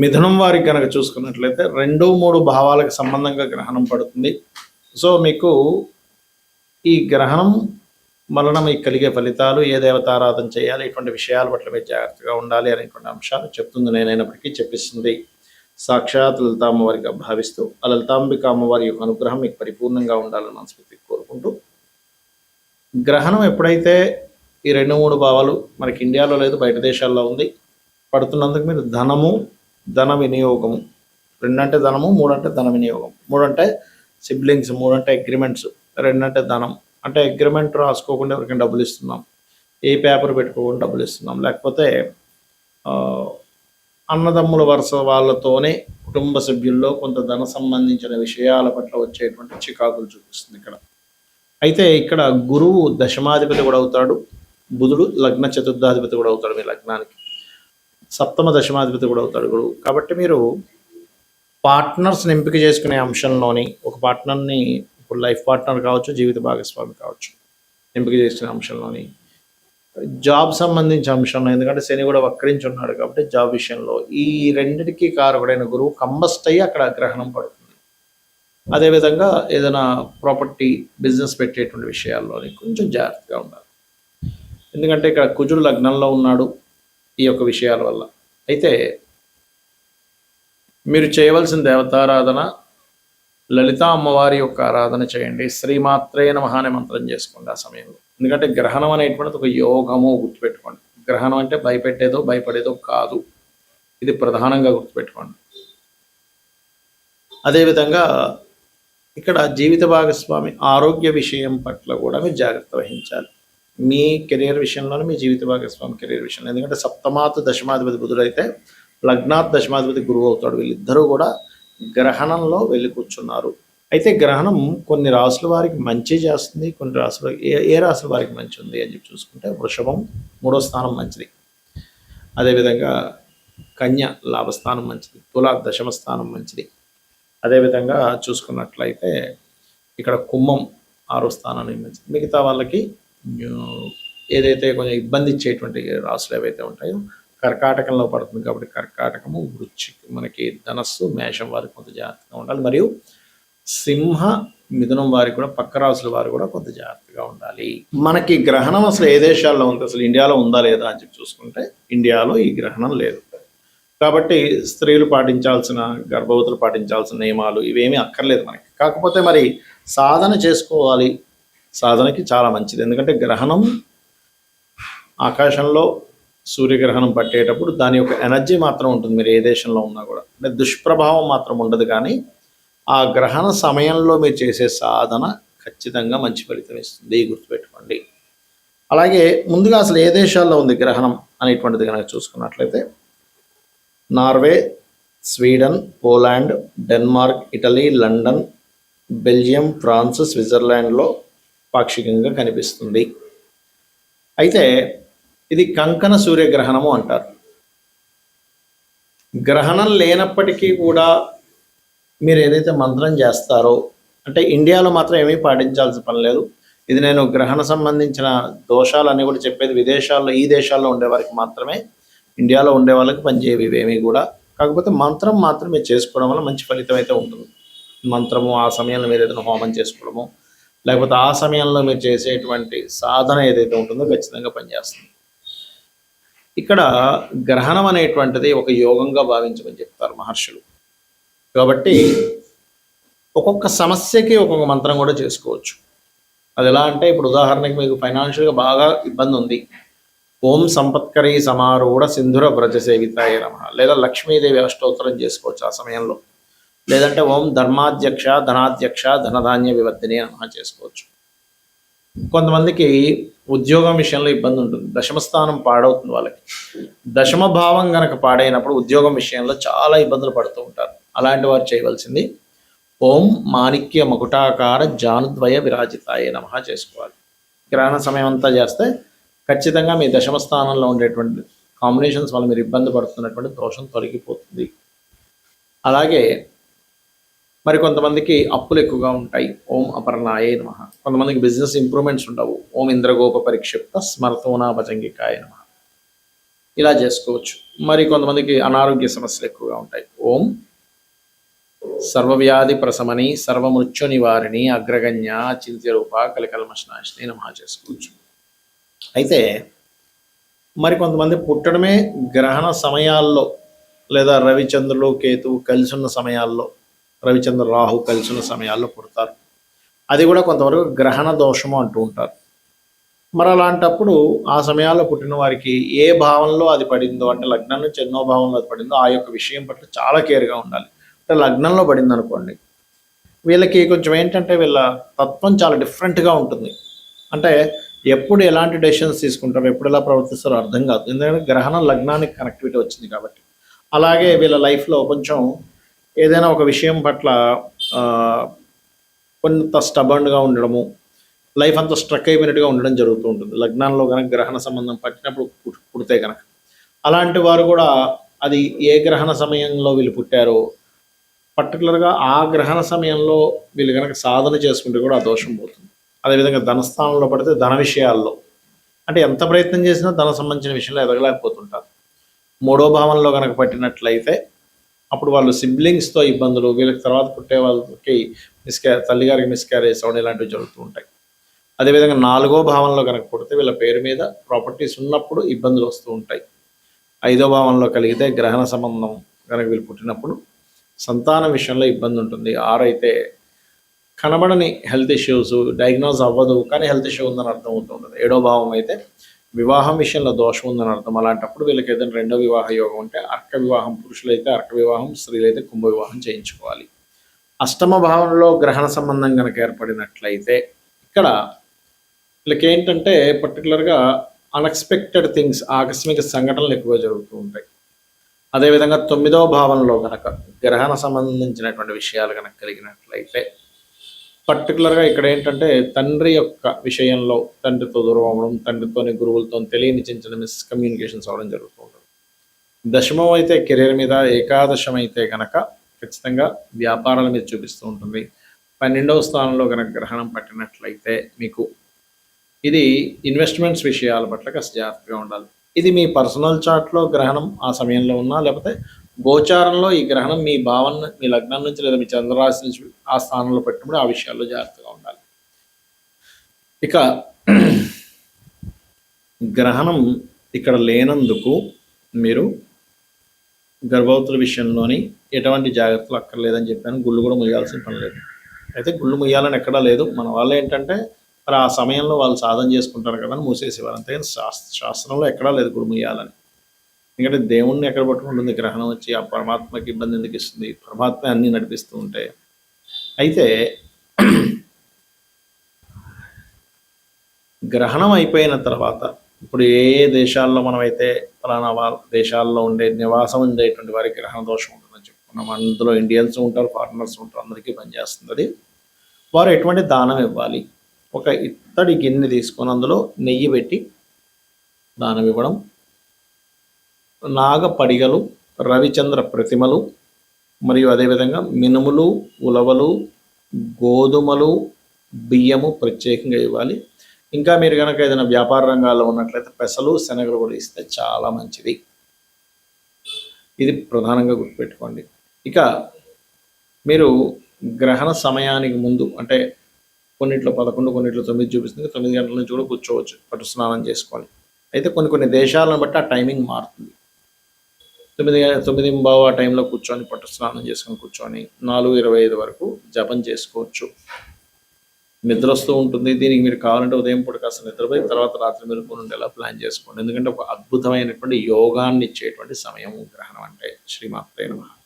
మిథునం వారికి కనుక చూసుకున్నట్లయితే 2, 3 భావాలకు సంబంధంగా గ్రహణం పడుతుంది. సో మీకు ఈ గ్రహణం వలన మీకు కలిగే ఫలితాలు, ఏ దేవతారాధన చేయాలి, ఇటువంటి విషయాల పట్ల మీరు జాగ్రత్తగా ఉండాలి అనేటువంటి అంశాలు చెప్తుంది. నేనైనప్పటికీ చెప్పిస్తుంది సాక్షాత్ లలితా అమ్మవారిగా భావిస్తూ ఆ లలితాంబిక అమ్మవారి యొక్క అనుగ్రహం మీకు పరిపూర్ణంగా ఉండాలని మనస్ఫూర్తిగా కోరుకుంటూ, గ్రహణం ఎప్పుడైతే ఈ 2, 3 భావాలు మనకి ఇండియాలో లేదు, బయట దేశాల్లో ఉంది, పడుతున్నందుకు మీరు ధన వినియోగము, 2 అంటే ధనము, 3 అంటే ధన వినియోగం, 3 అంటే సిబ్లింగ్స్, 3 అంటే అగ్రిమెంట్స్, 2 అంటే ధనం. అంటే అగ్రిమెంట్ రాసుకోకుండా ఎవరికైనా డబ్బులు ఇస్తున్నాం, ఏ పేపర్ పెట్టుకోకుండా డబ్బులు ఇస్తున్నాం, లేకపోతే అన్నదమ్ముల వరుస వాళ్ళతోనే కుటుంబ సభ్యుల్లో కొంత ధన సంబంధించిన విషయాల పట్ల వచ్చేటువంటి చికాకులు చూపిస్తుంది ఇక్కడ. అయితే ఇక్కడ గురువు దశమాధిపతి కూడా అవుతాడు, బుధుడు లగ్న చతుర్థాధిపతి కూడా అవుతాడు, మీ లగ్నానికి సప్తమ దశమాధిపతి కూడా అవుతాడు గురువు. కాబట్టి మీరు పార్ట్నర్స్ని ఎంపిక చేసుకునే అంశంలోని ఒక పార్ట్నర్ని, ఇప్పుడు లైఫ్ పార్ట్నర్ కావచ్చు, జీవిత భాగస్వామి కావచ్చు, ఎంపిక చేసుకునే అంశంలోని జాబ్ సంబంధించిన అంశంలో, ఎందుకంటే శని కూడా వక్రించి ఉన్నాడు కాబట్టి జాబ్ విషయంలో ఈ రెండిటికి కారకుడైన గురువు కంబస్ట్ అయ్యి అక్కడ గ్రహణం పడుతుంది. అదేవిధంగా ఏదైనా ప్రాపర్టీ బిజినెస్ పెట్టేటువంటి విషయాల్లోని కొంచెం జాగ్రత్తగా ఉండాలి, ఎందుకంటే ఇక్కడ కుజుడు లగ్నంలో ఉన్నాడు ఈ యొక్క విషయాల వల్ల. అయితే మీరు చేయవలసిన దేవతారాధన లలితా అమ్మవారి యొక్క ఆరాధన చేయండి. శ్రీమాత్రే నమః అనే మంత్రం చేసుకోండి ఆ సమయంలో. ఎందుకంటే గ్రహణం అనేటువంటిది ఒక యోగము, గుర్తుపెట్టుకోండి. గ్రహణం అంటే భయపెట్టేదో భయపడేదో కాదు, ఇది ప్రధానంగా గుర్తుపెట్టుకోండి. అదేవిధంగా ఇక్కడ జీవిత భాగస్వామి ఆరోగ్య విషయం పట్ల కూడా మీరు జాగ్రత్త వహించాలి. మీ కెరీర్ విషయంలోనే, మీ జీవిత భాగస్వామి కెరీర్ విషయంలో. ఎందుకంటే సప్తమాత్ దశమాధిపతి బుధుడు అయితే లగ్నాత్ దశమాధిపతి గురువు అవుతాడు. వీళ్ళిద్దరూ కూడా గ్రహణంలో వెళ్ళి కూర్చున్నారు. అయితే గ్రహణం కొన్ని రాసుల వారికి మంచి చేస్తుంది, కొన్ని రాసుల ఏ రాసుల వారికి మంచి ఉంది అని చెప్పి చూసుకుంటే వృషభం 3వ స్థానం మంచిది, అదేవిధంగా కన్య లాభస్థానం మంచిది, తుల దశమ స్థానం మంచిది. అదేవిధంగా చూసుకున్నట్లయితే ఇక్కడ కుంభం 6వ స్థానానికి మంచిది. మిగతా వాళ్ళకి ఏదైతే కొంచెం ఇబ్బంది ఇచ్చేటువంటి రాసులు ఏవైతే ఉంటాయో కర్కాటకంలో పడుతుంది కాబట్టి కర్కాటకము, వృశ్చిక, మనకి ధనస్సు, మేషం వారికి కొంత జాగ్రత్తగా ఉండాలి. మరియు సింహ, మిథునం వారికి కూడా, పక్క రాసుల వారు కూడా కొంత జాగ్రత్తగా ఉండాలి. మనకి గ్రహణం అసలు ఏ దేశాల్లో ఉంది, అసలు ఇండియాలో ఉందా లేదా అని చెప్పి చూసుకుంటే ఇండియాలో ఈ గ్రహణం లేదు. కాబట్టి స్త్రీలు పాటించాల్సిన, గర్భవతులు పాటించాల్సిన నియమాలు ఇవేమీ అక్కర్లేదు మనకి. కాకపోతే మరి సాధన చేసుకోవాలి, సాధనకి చాలా మంచిది. ఎందుకంటే గ్రహణం ఆకాశంలో సూర్యగ్రహణం పట్టేటప్పుడు దాని యొక్క ఎనర్జీ మాత్రం ఉంటుంది, మీరు ఏ దేశంలో ఉన్నా కూడా. అంటే దుష్ప్రభావం మాత్రం ఉండదు. కానీ ఆ గ్రహణ సమయంలో మీరు చేసే సాధన ఖచ్చితంగా మంచి ఫలితం ఇస్తుంది, గుర్తుపెట్టుకోండి. అలాగే ముందుగా అసలు ఏ దేశాల్లో ఉంది గ్రహణం అనేటువంటిది కనుక చూసుకున్నట్లయితే Norway, Sweden, Poland, Denmark, Italy, London, Belgium, France, స్విట్జర్లాండ్లో పాక్షికంగా కనిపిస్తుంది. అయితే ఇది కంకణ సూర్యగ్రహణము అంటారు. గ్రహణం లేనప్పటికీ కూడా మీరు ఏదైతే మంత్రం చేస్తారో, అంటే ఇండియాలో మాత్రం ఏమీ పాటించాల్సిన పని లేదు. ఇది నేను గ్రహణ సంబంధించిన దోషాలన్నీ కూడా చెప్పేది విదేశాల్లో, ఈ దేశాల్లో ఉండే వారికి మాత్రమే, ఇండియాలో ఉండే వాళ్ళకి పనిచేయవి ఇవేమీ కూడా. కాకపోతే మంత్రం మాత్రం మీరు చేసుకోవడం వల్ల మంచి ఫలితం అయితే ఉంటుంది. మంత్రము ఆ సమయంలో మీరు ఏదైనా హోమం చేసుకోవడము, లేకపోతే ఆ సమయంలో మీరు చేసేటువంటి సాధన ఏదైతే ఉంటుందో ఖచ్చితంగా పనిచేస్తుంది. ఇక్కడ గ్రహణం అనేటువంటిది ఒక యోగంగా భావించమని చెప్తారు మహర్షులు. కాబట్టి ఒక్కొక్క సమస్యకి ఒక్కొక్క మంత్రం కూడా చేసుకోవచ్చు. అది ఎలా అంటే, ఇప్పుడు ఉదాహరణకి మీకు ఫైనాన్షియల్గా బాగా ఇబ్బంది ఉంది, ఓం సంపత్కరీ సమారూఢ సింధుర వ్రజ సేవితాయ నమః, లేదా లక్ష్మీదేవి అష్టోత్తరం చేసుకోవచ్చు ఆ సమయంలో. లేదంటే ఓం ధర్మాధ్యక్ష ధనాధ్యక్ష ధనధాన్య వివర్ధిని నమః చేసుకోవచ్చు. కొంతమందికి ఉద్యోగం విషయంలో ఇబ్బంది ఉంటుంది, దశమస్థానం పాడవుతుంది వాళ్ళకి. దశమ భావం గనక పాడైనప్పుడు ఉద్యోగం విషయంలో చాలా ఇబ్బందులు పడుతూ ఉంటారు. అలాంటి వారు చేయవలసింది ఓం మాణిక్య మకుటాకార జానుద్వయ విరాజితాయ నమః చేసుకోవాలి. గ్రహణ సమయం అంతా చేస్తే ఖచ్చితంగా మీ దశమ స్థానంలో ఉండేటువంటి కాంబినేషన్స్ వల్ల మీరు ఇబ్బంది పడుతున్నటువంటి దోషం తొలగిపోతుంది. అలాగే మరి కొంతమందికి అప్పులు ఎక్కువగా ఉంటాయి, ఓం అపర్ణాయ నమః. కొంతమందికి బిజినెస్ ఇంప్రూవ్మెంట్స్ ఉండవు, ఓం ఇంద్రగోప పరిక్షిప్త స్మరతోనా భజంగికాయ నమః. ఇలా చేసుకోవచ్చు. మరి కొంతమందికి అనారోగ్య సమస్యలు ఎక్కువగా ఉంటాయి. ఓం సర్వవ్యాధి ప్రశమని సర్వమృత్యు నివారిణి అగ్రగణ్య చింత్య రూప కలికల్మషనాశిని నమః చేసుకోవచ్చు. అయితే మరి కొంతమంది పుట్టడమే గ్రహణ సమయాల్లో లేదా రవిచంద్రులు కేతువు కలిసి ఉన్న సమయాల్లో, రవిచంద్ర రాహు కలిసి ఉన్న సమయాల్లో పుడతారు. అది కూడా కొంతవరకు గ్రహణ దోషము అంటూ ఉంటారు. మరి అలాంటప్పుడు ఆ సమయాల్లో పుట్టిన వారికి ఏ భావంలో అది పడిందో, అంటే లగ్నం నుంచి ఎన్నో భావంలో అది పడిందో ఆ యొక్క విషయం పట్ల చాలా కేర్గా ఉండాలి. అంటే లగ్నంలో పడింది అనుకోండి, వీళ్ళకి కొంచెం ఏంటంటే వీళ్ళ తత్వం చాలా డిఫరెంట్గా ఉంటుంది. అంటే ఎప్పుడు ఎలాంటి డెసిషన్స్ తీసుకుంటారో, ఎప్పుడు ఎలా ప్రవర్తిస్తారో అర్థం కాదు. ఎందుకంటే గ్రహణం లగ్నానికి కనెక్టివిటీ వచ్చింది కాబట్టి. అలాగే వీళ్ళ లైఫ్లో కొంచెం ఏదైనా ఒక విషయం పట్ల కొంత స్టబర్న్గా ఉండడము, లైఫ్ అంతా స్ట్రక్ అయిపోయినట్టుగా ఉండడం జరుగుతూ ఉంటుంది లగ్నాల్లో కనుక గ్రహణ సంబంధం పట్టినప్పుడు పుడితే కనుక. అలాంటి వారు కూడా అది ఏ గ్రహణ సమయంలో వీళ్ళు పుట్టారో, పర్టికులర్గా ఆ గ్రహణ సమయంలో వీళ్ళు కనుక సాధన చేసుకుంటే కూడా ఆ దోషం పోతుంది. అదేవిధంగా ధనస్థానంలో పడితే ధన విషయాల్లో, అంటే ఎంత ప్రయత్నం చేసినా ధన సంబంధించిన విషయంలో ఎదగలేకపోతుంటారు. మూడో భావంలో కనుక పట్టినట్లయితే అప్పుడు వాళ్ళు సిబ్లింగ్స్తో ఇబ్బందులు, వీళ్ళకి తర్వాత పుట్టే వాళ్ళకి తల్లిగారికి మిస్క్యారేజ్ అవ్వడం ఇలాంటివి జరుగుతూ ఉంటాయి. అదేవిధంగా నాలుగో భావంలో కనుక పుడితే వీళ్ళ పేరు మీద ప్రాపర్టీస్ ఉన్నప్పుడు ఇబ్బందులు వస్తూ ఉంటాయి. ఐదో భావంలో కలిగితే గ్రహణ సంబంధం కనుక వీళ్ళు పుట్టినప్పుడు సంతానం విషయంలో ఇబ్బంది ఉంటుంది. ఆరైతే కనబడని హెల్త్ ఇష్యూస్, డయాగ్నోజ్ అవ్వదు కానీ హెల్త్ ఇష్యూ ఉందని అర్థం అవుతుంటుంది. ఏడో భావం అయితే వివాహం విషయంలో దోషం ఉందని అర్థం. అలాంటప్పుడు వీళ్ళకి ఏదైనా రెండో వివాహ యోగం ఉంటే అర్క వివాహం, పురుషులైతే అర్క వివాహం, స్త్రీలైతే కుంభ వివాహం చేయించుకోవాలి. అష్టమ భావంలో గ్రహణ సంబంధం కనుక ఏర్పడినట్లయితే ఇక్కడ వీళ్ళకి ఏంటంటే పర్టికులర్గా అన్ఎక్స్పెక్టెడ్ థింగ్స్, ఆకస్మిక సంఘటనలు ఎక్కువ జరుగుతూ ఉంటాయి. అదేవిధంగా తొమ్మిదవ భావంలో కనుక గ్రహణ సంబంధించినటువంటి విషయాలు కనుక కలిగినట్లయితే పర్టికులర్గా ఇక్కడ ఏంటంటే తండ్రి యొక్క విషయంలో తండ్రితో దూరం అవ్వడం, తండ్రితోని గురువులతో తెలియని చిన్న చిన్న మిస్కమ్యూనికేషన్స్ అవ్వడం జరుగుతూ ఉంటుంది. దశమం అయితే కెరీర్ మీద, ఏకాదశం అయితే కనుక ఖచ్చితంగా వ్యాపారాల మీద చూపిస్తూ ఉంటుంది. 12వ స్థానంలో కనుక గ్రహణం పట్టినట్లయితే మీకు ఇది ఇన్వెస్ట్మెంట్స్ విషయాల పట్ల కాస్త జాగ్రత్తగా ఉండాలి. ఇది మీ పర్సనల్ చార్ట్లో గ్రహణం ఆ సమయంలో ఉన్నా, లేకపోతే గోచారంలో ఈ గ్రహణం మీ భావన, మీ లగ్నం నుంచి లేదా మీ చంద్రరాశి నుంచి ఆ స్థానంలో పెట్టినప్పుడు ఆ విషయాల్లో జాగ్రత్తగా ఉండాలి. ఇక గ్రహణం ఇక్కడ లేనందుకు మీరు గర్భవతుల విషయంలోని ఎటువంటి జాగ్రత్తలు అక్కర్లేదని చెప్పాను. గుళ్ళు కూడా ముయ్యాల్సిన పని లేదు. అయితే గుళ్ళు ముయ్యాలని ఎక్కడా లేదు. మన వాళ్ళు ఏంటంటే మరి ఆ సమయంలో వాళ్ళు సాధన చేసుకుంటారు కదా అని మూసేసేవారు. అంతేగాని శాస్త్రంలో ఎక్కడా లేదు గుళ్ళు ముయ్యాలని. ఎందుకంటే దేవుణ్ణి ఎక్కడ పట్టుకుంటుంది గ్రహణం వచ్చి, ఆ పరమాత్మకి ఇబ్బంది ఎందుకు ఇస్తుంది? పరమాత్మ అన్నీ నడిపిస్తూ ఉంటే. అయితే గ్రహణం అయిపోయిన తర్వాత ఇప్పుడు ఏ దేశాల్లో మనమైతే ఫలానా దేశాల్లో నివాసం ఉండేటువంటి వారికి గ్రహణ దోషం ఉంటుందని చెప్పుకున్నాం. అందులో ఇండియన్స్ ఉంటారు, ఫారినర్స్ ఉంటారు, అందరికీ పనిచేస్తుంది అది. వారు ఎటువంటి దానం ఇవ్వాలి? ఒక ఇత్తడి గిన్నె తీసుకొని అందులో నెయ్యి పెట్టి దానం ఇవ్వడం, నాగ పడిగలు, రవిచంద్ర ప్రతిమలు, మరియు అదేవిధంగా మినుములు, ఉలవలు, గోధుమలు, బియ్యము ప్రత్యేకంగా ఇవ్వాలి. ఇంకా మీరు కనుక ఏదైనా వ్యాపార రంగాల్లో ఉన్నట్లయితే పెసలు, శనగలు కూడా ఇస్తే చాలా మంచిది. ఇది ప్రధానంగా గుర్తుపెట్టుకోండి. ఇక మీరు గ్రహణ సమయానికి ముందు, అంటే కొన్నిట్లో 11, కొన్నిట్లో 9 చూపిస్తుంది, 9 గంటల నుంచి కూడా కూర్చోవచ్చు పట్టు స్నానం చేసుకొని. అయితే కొన్ని దేశాలను బట్టి ఆ టైమింగ్ మారుతుంది. 9:15 ఆ టైంలో కూర్చొని పట్టు స్నానం చేసుకొని కూర్చొని 4:25 వరకు జపం చేసుకోవచ్చు. నిద్ర వస్తూ ఉంటుంది. దీనికి మీరు కావాలంటే ఉదయం పూట కాస్త నిద్రపోయి తర్వాత రాత్రి మెలుకువగా ఉండేలా ప్లాన్ చేసుకోండి. ఎందుకంటే ఒక అద్భుతమైనటువంటి యోగాన్ని ఇచ్చేటువంటి సమయం గ్రహణం అంటే. శ్రీమాత్రే నమః.